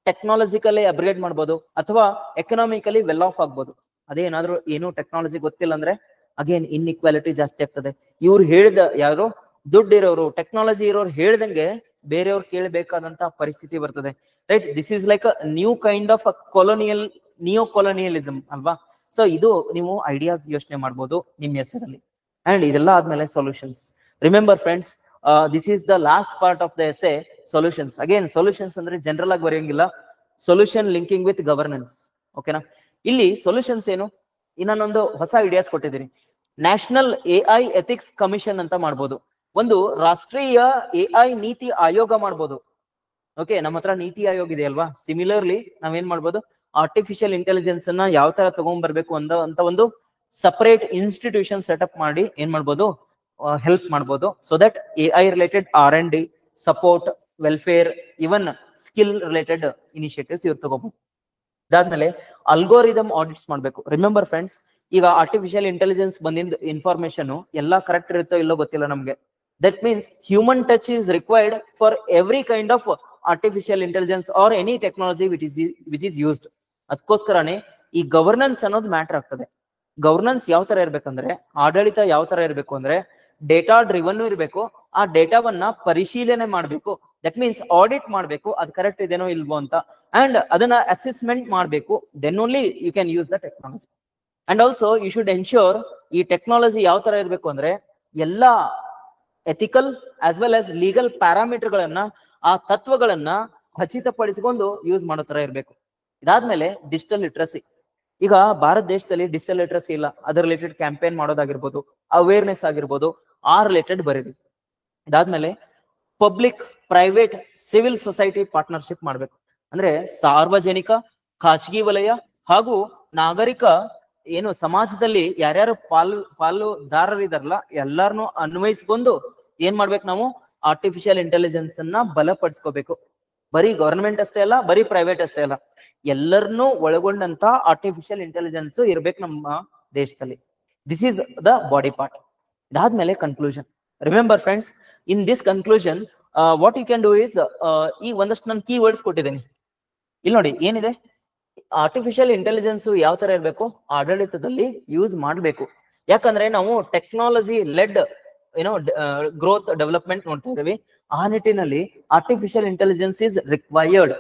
ಟೆಕ್ನಾಲಜಿಕಲಿ ಅಪ್ಗ್ರೇಡ್ ಮಾಡ್ಬೋದು ಅಥವಾ ಎಕನಾಮಿಕಲಿ ವೆಲ್ ಆಫ್ ಆಗ್ಬೋದು. ಅದೇನಾದ್ರೂ ಏನು ಟೆಕ್ನಾಲಜಿ ಗೊತ್ತಿಲ್ಲ ಅಂದ್ರೆ ಅಗೇನ್ ಇನ್ಇಕ್ವಾಲಿಟಿ ಜಾಸ್ತಿ ಆಗ್ತದೆ. ಇವ್ರು ಹೇಳಿದ ಯಾರು ದುಡ್ಡಿರೋರು ಟೆಕ್ನಾಲಜಿ ಇರೋರು ಹೇಳ್ದಂಗೆ ಬೇರೆಯವ್ರು ಕೇಳಬೇಕಾದಂತ ಪರಿಸ್ಥಿತಿ ಬರ್ತದೆ. Right, this is like a new kind of neo colonialism ಅಲ್ವಾ. ಸೊ ಇದು ನೀವು ಐಡಿಯಾಸ್ ಯೋಚನೆ ಮಾಡ್ಬೋದು ನಿಮ್ ಹೆಸರಲ್ಲಿ. ಅಂಡ್ ಇದೆಲ್ಲ ಆದ್ಮೇಲೆ solutions. Remember friends, this is the last part of the essay, solutions. Again solutions ಅಂದ್ರೆ ಜನರಲ್ ಆಗಿ ಬರೆಯಂಗಿಲ್ಲ, ಸೊಲ್ಯೂಷನ್ ಲಿಂಕಿಂಗ್ ವಿತ್ ಗವರ್ನೆನ್ಸ್. ಓಕೆನಾ. ಇಲ್ಲಿ ಸೊಲ್ಯೂಷನ್ಸ್ ಏನು, ಇನ್ನೊಂದು ಹೊಸ ಐಡಿಯಾಸ್ ಕೊಟ್ಟಿದ್ದೀನಿ. ನ್ಯಾಷನಲ್ ಎಐ ಎಥಿಕ್ಸ್ ಕಮಿಷನ್ ಅಂತ ಮಾಡ್ಬೋದು, ಒಂದು ರಾಷ್ಟ್ರೀಯ ಎಐ ನೀತಿ ಆಯೋಗ ಮಾಡ್ಬೋದು. ಓಕೆ, ನಮ್ಮ ಹತ್ರ ನೀತಿ ಆಯೋಗ ಇದೆ ಅಲ್ವಾ. ಸಿಮಿಲರ್ಲಿ ನಾವೇನ್ ಮಾಡ್ಬೋದು, ಆರ್ಟಿಫಿಷಿಯಲ್ ಇಂಟೆಲಿಜೆನ್ಸ್ ಅನ್ನ ಯಾವ ತರ ತಗೊಂಡ್ಬರ್ಬೇಕು ಅಂತ ಒಂದು ಸಪರೇಟ್ ಇನ್ಸ್ಟಿಟ್ಯೂಷನ್ ಸೆಟಪ್ ಮಾಡಿ ಏನ್ ಮಾಡ್ಬೋದು, ಹೆಲ್ಪ್ ಮಾಡ್ಬೋದು. So that AI related R&D support, welfare, even skill related initiatives ಇವ್ರು ತಗೋಬಹುದು. ಇದಾದ್ಮೇಲೆ ಅಲ್ಗೋರಿದಮ್ ಆಡಿಟ್ಸ್ ಮಾಡ್ಬೇಕು. ರಿಮೆಂಬರ್ ಫ್ರೆಂಡ್ಸ್, ಈಗ ಆರ್ಟಿಫಿಷಿಯಲ್ ಇಂಟೆಲಿಜೆನ್ಸ್ ಬಂದಿದ್ದ ಇನ್ಫಾರ್ಮೇಶನ್ ಎಲ್ಲಾ ಕರೆಕ್ಟ್ ಇರುತ್ತೋ ಇಲ್ಲೋ ಗೊತ್ತಿಲ್ಲ ನಮ್ಗೆ. That means human touch is required for every kind of artificial intelligence R any technology which is used. ಅದಕ್ಕೋಸ್ಕರನೇ ಈ ಗವರ್ನೆನ್ಸ್ ಅನ್ನೋದು ಮ್ಯಾಟರ್ ಆಗ್ತದೆ. ಗವರ್ನೆನ್ಸ್ ಯಾವ ತರ ಇರ್ಬೇಕಂದ್ರೆ, ಆಡಳಿತ ಯಾವ ತರ ಇರ್ಬೇಕು ಅಂದ್ರೆ ಡೇಟಾ ಡ್ರಿವನ್ ಇರಬೇಕು. ಆ ಡೇಟಾವನ್ನ ಪರಿಶೀಲನೆ ಮಾಡ್ಬೇಕು, ದಟ್ ಮೀನ್ಸ್ ಆಡಿಟ್ ಮಾಡ್ಬೇಕು, ಅದು ಕರೆಕ್ಟ್ ಇದೇನೋ ಇಲ್ವೋ ಅಂತ. ಅಂಡ್ ಅದನ್ನ ಅಸೆಸ್ಮೆಂಟ್ ಮಾಡ್ಬೇಕು. Then only you can use the technology. And also you should ensure ಈ ಟೆಕ್ನಾಲಜಿ ಯಾವ ತರ ಇರ್ಬೇಕು ಅಂದ್ರೆ ಎಲ್ಲಾ ethical as well as legal parameter ಗಳನ್ನ, ಆ ತತ್ವಗಳನ್ನ ಖಚಿತಪಡಿಸಿಕೊಂಡು ಯೂಸ್ ಮಾಡೋ ತರ ಇರ್ಬೇಕು. ಇದಾದ್ಮೇಲೆ ಡಿಜಿಟಲ್ ಲಿಟ್ರಸಿ. ಈಗ ಭಾರತ ದೇಶದಲ್ಲಿ ಡಿಜಿಟಲ್ ಲಿಟ್ರಸಿ ಇಲ್ಲ, ಅದರ ರಿಲೇಟೆಡ್ ಕ್ಯಾಂಪೇನ್ ಮಾಡೋದಾಗಿರ್ಬೋದು, ಅವೇರ್ನೆಸ್ ಆಗಿರ್ಬೋದು, ಆ ರಿಲೇಟೆಡ್ ಬರೀರಿ. ಇದಾದ್ಮೇಲೆ public private civil society partnership ಮಾಡ್ಬೇಕು. ಅಂದ್ರೆ ಸಾರ್ವಜನಿಕ, ಖಾಸಗಿ ವಲಯ ಹಾಗೂ ನಾಗರಿಕ ಏನು ಸಮಾಜದಲ್ಲಿ ಯಾರ್ಯಾರು ಪಾಲುದಾರರಿದಾರಲ್ಲ ಎಲ್ಲಾರನು ಅನ್ವಯಿಸ್ಕೊಂಡು ಏನ್ ಮಾಡ್ಬೇಕು, ನಾವು ಆರ್ಟಿಫಿಷಿಯಲ್ ಇಂಟೆಲಿಜೆನ್ಸ್ ಅನ್ನ ಬಲಪಡಿಸ್ಕೋಬೇಕು. ಬರೀ ಗವರ್ಮೆಂಟ್ ಅಷ್ಟೇ ಅಲ್ಲ, ಬರೀ ಪ್ರೈವೇಟ್ ಅಷ್ಟೇ ಅಲ್ಲ, ಎಲ್ಲರನ್ನೂ ಒಳಗೊಂಡಂತ ಆರ್ಟಿಫಿಷಿಯಲ್ ಇಂಟೆಲಿಜೆನ್ಸ್ ಇರ್ಬೇಕು ನಮ್ಮ ದೇಶದಲ್ಲಿ. This is the body part. ಇದಾದ್ಮೇಲೆ conclusion. Remember friends, in this conclusion what you can do is, ಈ ಒಂದಷ್ಟು ನಾನು ಕೀ ವರ್ಡ್ಸ್ ಕೊಟ್ಟಿದ್ದೀನಿ. ಇಲ್ಲಿ ನೋಡಿ ಏನಿದೆ, ಆರ್ಟಿಫಿಷಿಯಲ್ ಇಂಟೆಲಿಜೆನ್ಸ್ ಯಾವ ತರ ಇರಬೇಕು, ಆಡಳಿತದಲ್ಲಿ ಯೂಸ್ ಮಾಡಬೇಕು. ಯಾಕಂದ್ರೆ ನಾವು ಟೆಕ್ನಾಲಜಿ ಲೆಡ್ ಗ್ರೋತ್ ಡೆವಲಪ್ಮೆಂಟ್ ನೋಡ್ತಾ ಇದ್ದೀವಿ. ಆ ನಿಟ್ಟಿನಲ್ಲಿ ಆರ್ಟಿಫಿಷಿಯಲ್ ಇಂಟೆಲಿಜೆನ್ಸ್ ಇಸ್ ರಿಕ್ವೈರ್ಡ್.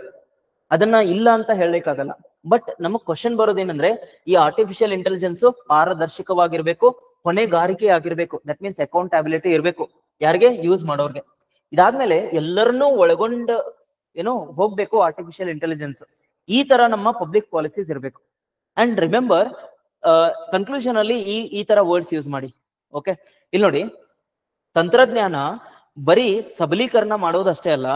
ಅದನ್ನ ಇಲ್ಲ ಅಂತ ಹೇಳಲಿಕ್ಕಾಗಲ್ಲ. ಬಟ್ ನಮಗ್ ಕ್ವಶನ್ ಬರೋದೇನಂದ್ರೆ, ಈ ಆರ್ಟಿಫಿಷಿಯಲ್ ಇಂಟೆಲಿಜೆನ್ಸ್ ಪಾರದರ್ಶಕವಾಗಿರ್ಬೇಕು, ಹೊಣೆಗಾರಿಕೆ ಆಗಿರ್ಬೇಕು. ದಟ್ ಮೀನ್ಸ್ ಅಕೌಂಟಬಿಲಿಟಿ ಇರಬೇಕು ಯಾರಿಗೆ, ಯೂಸ್ ಮಾಡೋರ್ಗೆ. ಇದಾದ್ಮೇಲೆ ಎಲ್ಲರನ್ನೂ ಒಳಗೊಂಡು ಹೋಗ್ಬೇಕು ಆರ್ಟಿಫಿಷಿಯಲ್ ಇಂಟೆಲಿಜೆನ್ಸ್. ಈ ತರ ನಮ್ಮ ಪಬ್ಲಿಕ್ ಪಾಲಿಸೀಸ್ ಇರಬೇಕು. ಅಂಡ್ ರಿಮೆಂಬರ್, ಕನ್ಕ್ಲೂಷನ್ ಅಲ್ಲಿ ಈ ತರ ವರ್ಡ್ಸ್ ಯೂಸ್ ಮಾಡಿ. ಓಕೆ, ಇಲ್ಲಿ ನೋಡಿ, ತಂತ್ರಜ್ಞಾನ ಬರೀ ಸಬಲೀಕರಣ ಮಾಡೋದಷ್ಟೇ ಅಲ್ಲ,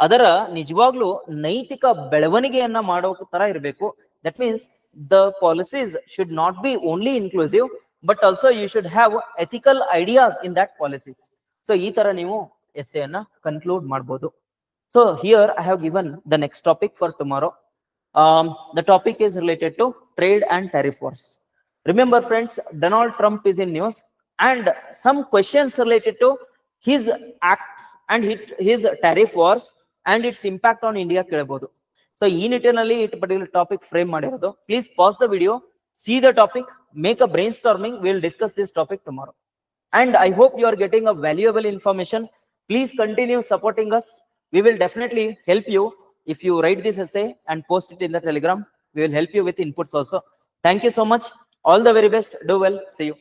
ಅದರ ನಿಜವಾಗ್ಲೂ ನೈತಿಕ ಬೆಳವಣಿಗೆಯನ್ನ ಮಾಡೋ ತರ ಇರಬೇಕು. That means the policies should not be only inclusive, but also you should have ethical ideas in that policies. So ಈ ತರ ನೀವು ಎಸ್ಸೆ ಅನ್ನ ಕನ್ಕ್ಲೂಡ್ ಮಾಡಬಹುದು. So here I have given the next topic for tomorrow. The topic is related to trade and tariff wars. Remember friends, Donald Trump is in news and some questions related to his acts and his tariff wars and its impact on India kelbodu. So ee nittinalli it particular topic frame ಮಾಡಿರೋದು. Please pause the video, see the topic, make a brainstorming. We will discuss this topic tomorrow. And I hope you are getting a valuable information. Please continue supporting us. We will definitely help you. If you write this essay and post it in the Telegram, we will help you with inputs also. Thank you so much. All the very best. Do well. See you.